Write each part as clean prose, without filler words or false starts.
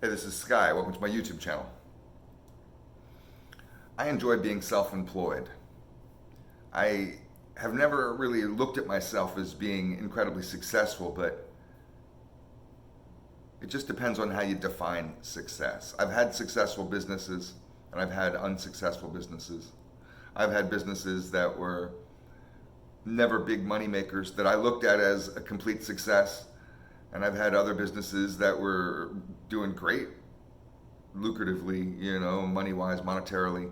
Hey, this is Sky. Welcome to my YouTube channel. I enjoy being self-employed. I have never really looked at myself as being incredibly successful, but it just depends on how you define success. I've had successful businesses and I've had unsuccessful businesses. I've had businesses that were never big money makers that I looked at as a complete success, and I've had other businesses that were doing great lucratively, money wise, monetarily.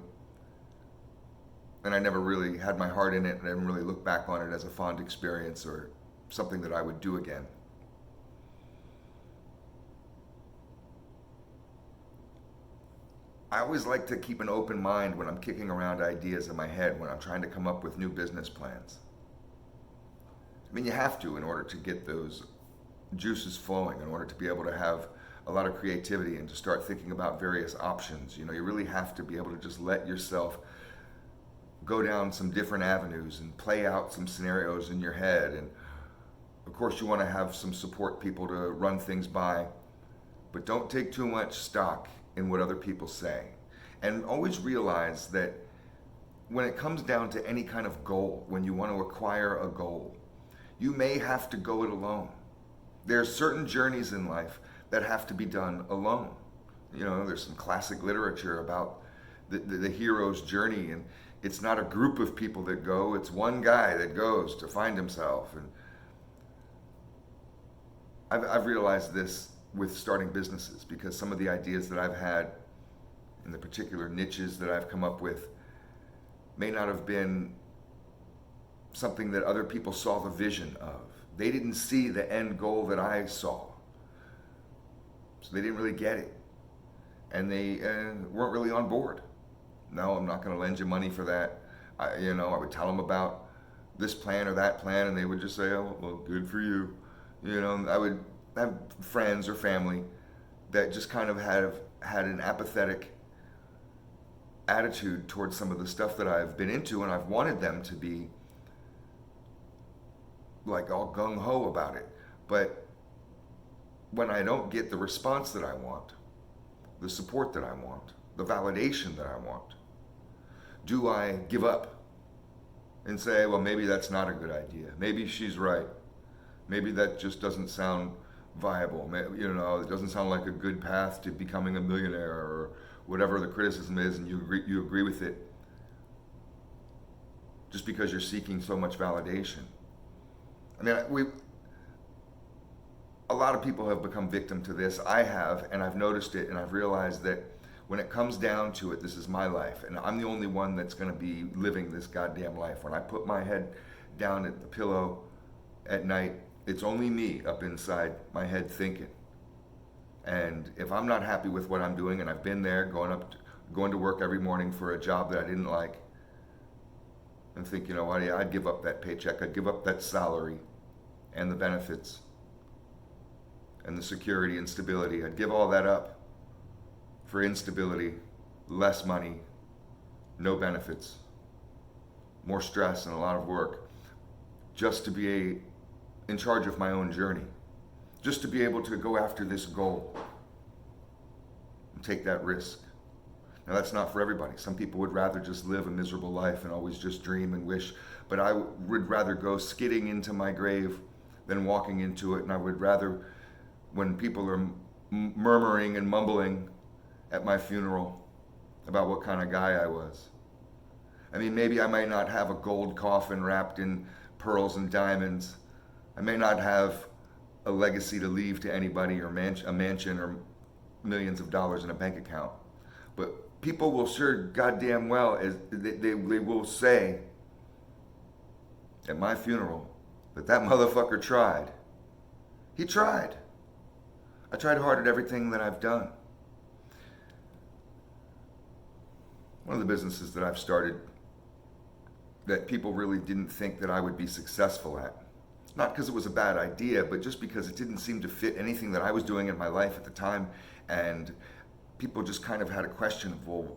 And I never really had my heart in it, and I didn't really look back on it as a fond experience or something that I would do again. I always like to keep an open mind when I'm kicking around ideas in my head, when I'm trying to come up with new business plans. I mean, you have to in order to get those juices flowing, in order to be able to have a lot of creativity and to start thinking about various options. You really have to be able to just let yourself go down some different avenues and play out some scenarios in your head. And of course, you want to have some support people to run things by, but don't take too much stock in what other people say. And always realize that when it comes down to any kind of goal, when you want to acquire a goal, you may have to go it alone. There are certain journeys in life that have to be done alone. There's some classic literature about the hero's journey, and it's not a group of people that go, it's one guy that goes to find himself. And I've realized this with starting businesses, because some of the ideas that I've had in the particular niches that I've come up with may not have been something that other people saw the vision of. They didn't see the end goal that I saw. So they didn't really get it. And they weren't really on board. No, I'm not going to lend you money for that. I would tell them about this plan or that plan, and they would just say, oh, well, good for you. I would have friends or family that just kind of had an apathetic attitude towards some of the stuff that I've been into, and I've wanted them to be like all gung-ho about it. But when I don't get the response that I want, the support that I want, the validation that I want, do I give up and say, well, maybe that's not a good idea. Maybe she's right. Maybe that just doesn't sound viable. It doesn't sound like a good path to becoming a millionaire, or whatever the criticism is, and you agree with it just because you're seeking so much validation. I mean, a lot of people have become victim to this. I have, and I've noticed it, and I've realized that when it comes down to it, this is my life, and I'm the only one that's going to be living this goddamn life. When I put my head down at the pillow at night, it's only me up inside my head thinking. And if I'm not happy with what I'm doing, and I've been there, going to work every morning for a job that I didn't like, and think, what, yeah, I'd give up that paycheck, I'd give up that salary and the benefits and the security and stability. I'd give all that up for instability, less money, no benefits, more stress and a lot of work, just to be in charge of my own journey, just to be able to go after this goal and take that risk. Now, that's not for everybody. Some people would rather just live a miserable life and always just dream and wish, but I would rather go skidding into my grave than walking into it. And I would rather, when people are murmuring and mumbling at my funeral about what kind of guy I was. I mean, maybe I might not have a gold coffin wrapped in pearls and diamonds. I may not have a legacy to leave to anybody, or a mansion or millions of dollars in a bank account. But people will sure goddamn well, as they will say at my funeral, that motherfucker tried. He tried. I tried hard at everything that I've done. One of the businesses that I've started that people really didn't think that I would be successful at, not because it was a bad idea, but just because it didn't seem to fit anything that I was doing in my life at the time. And people just kind of had a question of, well,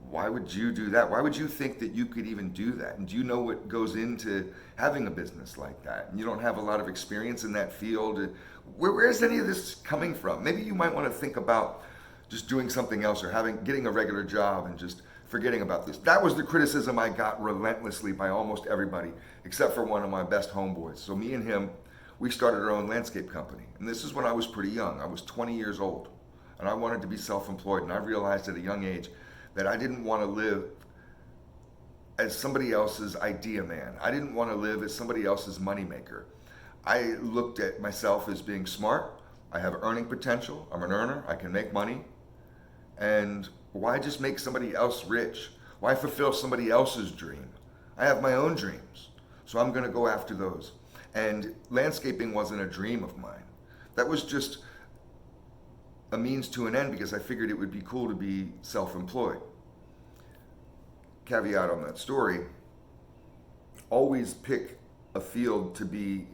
why would you do that? Why would you think that you could even do that? And do you know what goes into having a business like that? And you don't have a lot of experience in that field. Where is any of this coming from? Maybe you might want to think about just doing something else or getting a regular job and just forgetting about this. That was the criticism I got relentlessly by almost everybody, except for one of my best homeboys. So me and him, we started our own landscape company. And this is when I was pretty young. I was 20 years old. And I wanted to be self-employed. And I realized at a young age that I didn't want to live as somebody else's idea man. I didn't want to live as somebody else's moneymaker. I looked at myself as being smart. I have earning potential. I'm an earner. I can make money. And why just make somebody else rich? Why fulfill somebody else's dream? I have my own dreams. So I'm going to go after those. And landscaping wasn't a dream of mine. That was just a means to an end because I figured it would be cool to be self-employed. Caveat on that story, always pick a field to be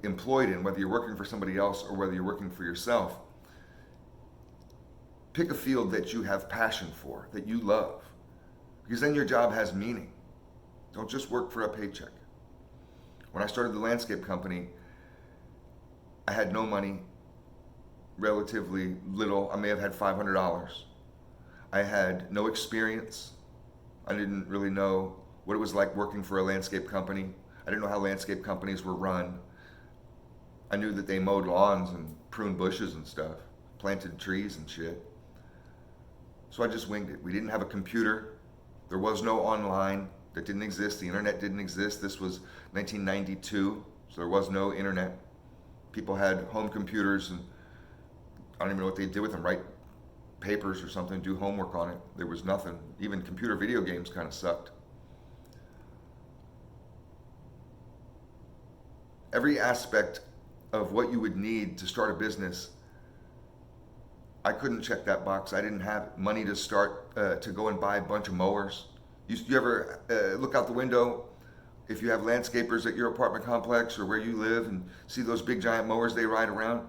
employed in, whether you're working for somebody else or whether you're working for yourself. Pick a field that you have passion for, that you love, because then your job has meaning. Don't just work for a paycheck. When I started the landscape company, I had no money, relatively little. I may have had $500. I had no experience. I didn't really know what it was like working for a landscape company. I didn't know how landscape companies were run. I knew that they mowed lawns and pruned bushes and stuff, planted trees and shit. So I just winged it. We didn't have a computer. There was no online. That didn't exist. The internet didn't exist. This was 1992, so there was no internet. People had home computers, and I don't even know what they did with them, write papers or something, do homework on it. There was nothing. Even computer video games kind of sucked. Every aspect of what you would need to start a business, I couldn't check that box. I didn't have money to start, to go and buy a bunch of mowers. You ever look out the window if you have landscapers at your apartment complex or where you live and see those big giant mowers they ride around?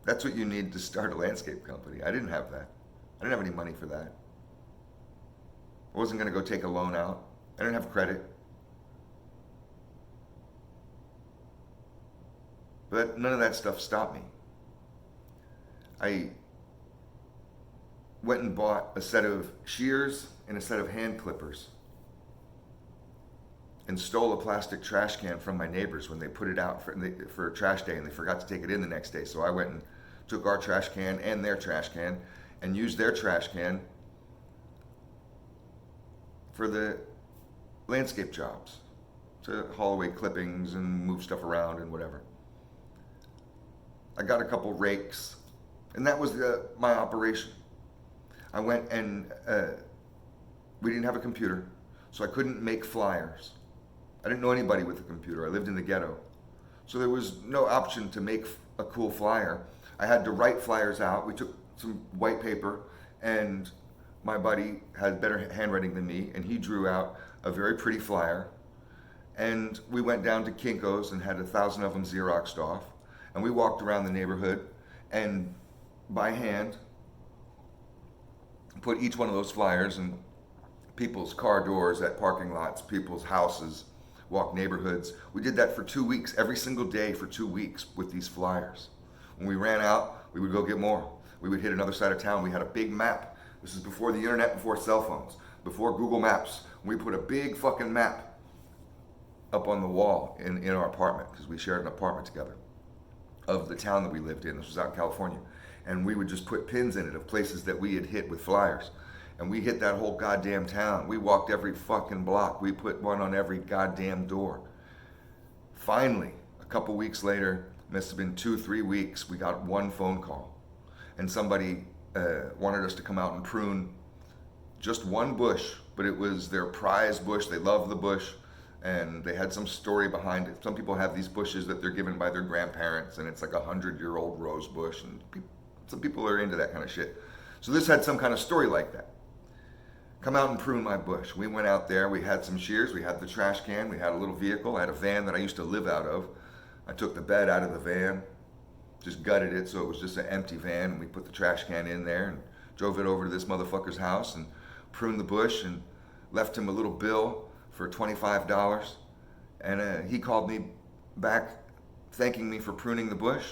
That's what you need to start a landscape company. I didn't have that. I didn't have any money for that. I wasn't going to go take a loan out. I didn't have credit. But none of that stuff stopped me. I went and bought a set of shears and a set of hand clippers and stole a plastic trash can from my neighbors when they put it out for trash day and they forgot to take it in the next day. So I went and took our trash can and their trash can and used their trash can for the landscape jobs, to haul away clippings and move stuff around and whatever. I got a couple rakes, and that was my operation. I went and we didn't have a computer, so I couldn't make flyers. I didn't know anybody with a computer. I lived in the ghetto. So there was no option to make a cool flyer. I had to write flyers out. We took some white paper, and my buddy had better handwriting than me, and he drew out a very pretty flyer. And we went down to Kinko's and had 1,000 of them Xeroxed off. And we walked around the neighborhood and by hand put each one of those flyers in people's car doors, at parking lots, people's houses, walk neighborhoods. We did that for 2 weeks, every single day for 2 weeks with these flyers. When we ran out, we would go get more. We would hit another side of town. We had a big map. This is before the internet, before cell phones, before Google Maps. We put a big fucking map up on the wall in our apartment, because we shared an apartment together, of the town that we lived in. This was out in California. And we would just put pins in it of places that we had hit with flyers. And we hit that whole goddamn town. We walked every fucking block. We put one on every goddamn door. Finally, a couple weeks later, must have been 2-3 weeks, we got one phone call. And somebody wanted us to come out and prune just one bush, but it was their prize bush. They loved the bush, and they had some story behind it. Some people have these bushes that they're given by their grandparents, and it's like 100-year-old rose bush, and some people are into that kind of shit. So this had some kind of story like that. Come out and prune my bush. We went out there, we had some shears, we had the trash can, we had a little vehicle, I had a van that I used to live out of. I took the bed out of the van, just gutted it so it was just an empty van, and we put the trash can in there and drove it over to this motherfucker's house, and prune the bush, and left him a little bill for $25. And he called me back thanking me for pruning the bush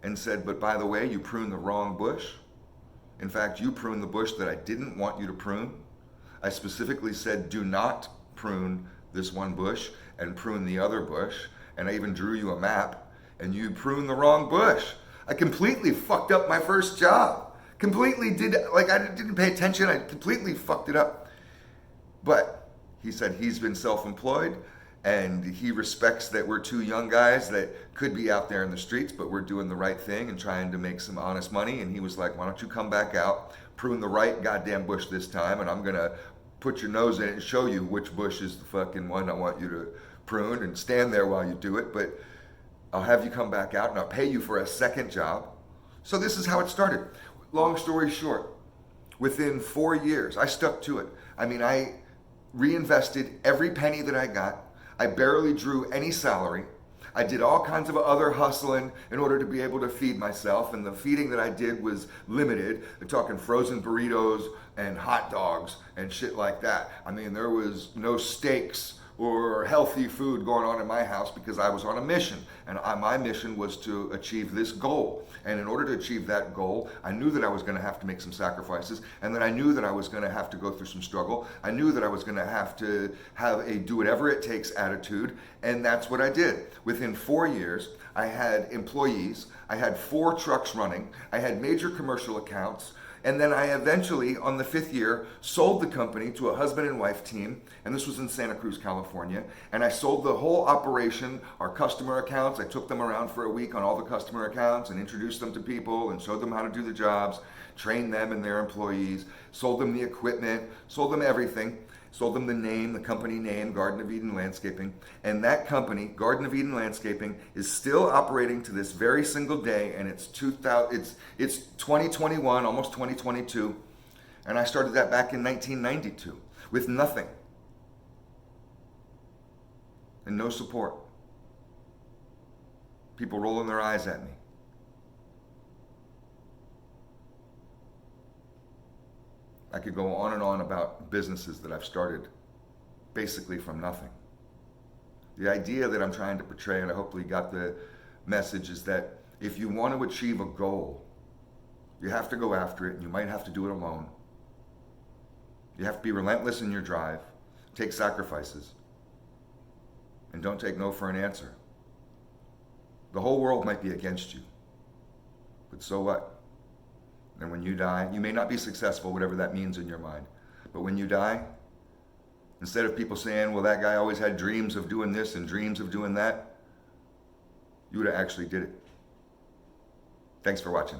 and said, but by the way, you pruned the wrong bush. In fact, you pruned the bush that I didn't want you to prune. I specifically said, do not prune this one bush and prune the other bush. And I even drew you a map, and you pruned the wrong bush. I completely fucked up my first job. Completely did, like I didn't pay attention. I completely fucked it up. But he said he's been self-employed, and he respects that we're two young guys that could be out there in the streets, but we're doing the right thing and trying to make some honest money. And he was like, why don't you come back out, prune the right goddamn bush this time, and I'm gonna put your nose in it and show you which bush is the fucking one I want you to prune, and stand there while you do it. But I'll have you come back out and I'll pay you for a second job. So this is how it started. Long story short, within 4 years, I stuck to it. I mean, I reinvested every penny that I got. I barely drew any salary. I did all kinds of other hustling in order to be able to feed myself, and the feeding that I did was limited. They're talking frozen burritos and hot dogs and shit like that. I mean, there was no steaks or healthy food going on in my house because I was on a mission, and my mission was to achieve this goal. And in order to achieve that goal, I knew that I was going to have to make some sacrifices, and that I knew that I was going to have to go through some struggle. I knew that I was going to have a do whatever it takes attitude, and that's what I did. Within 4 years, I had employees, I had 4 trucks running, I had major commercial accounts. And then I eventually, on the 5th year, sold the company to a husband and wife team, and this was in Santa Cruz, California. And I sold the whole operation, our customer accounts. I took them around for a week on all the customer accounts and introduced them to people and showed them how to do the jobs, trained them and their employees, sold them the equipment, sold them everything. Sold them the name, the company name, Garden of Eden Landscaping. And that company, Garden of Eden Landscaping, is still operating to this very single day, and it's 2021, almost 2022. And I started that back in 1992 with nothing and no support. People rolling their eyes at me. I could go on and on about businesses that I've started basically from nothing. The idea that I'm trying to portray, and I hopefully got the message, is that if you want to achieve a goal, you have to go after it, and you might have to do it alone. You have to be relentless in your drive, take sacrifices, and don't take no for an answer. The whole world might be against you, but so what? And when you die, you may not be successful, whatever that means in your mind. But when you die, instead of people saying, well, that guy always had dreams of doing this and dreams of doing that, you would have actually did it. Thanks for watching.